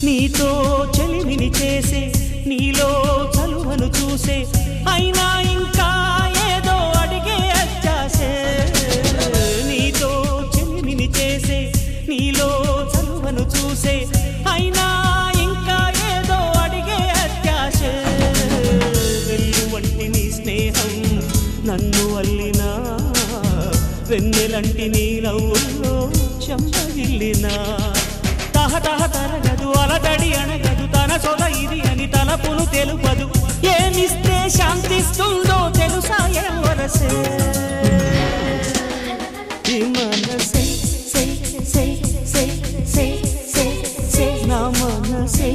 నీతో చెలిమిని చేసే నీలో చలువను చూసే అయినా ఇంకా ఏదో అడిగే అత్యాసే నీతో చెలిమిని చేసే నీలో చలువను చూసే అయినా ఇంకా ఏదో అడిగే అత్యాసే వెల్లు వంటి నీ స్నేహం నన్ను అల్లినా వెన్నెలంటి నీ నవ్వుల్లో చెంపగిల్లినా తహతహ తరగదు అలదడి అనగదు తన సొల ఇది అని తలపును తెలుపదు ఏమిస్తే శాంతిస్తుందో తెలుసా ఎవరసే ఈ మనసే సే సే సే సే సే సే నా మనసే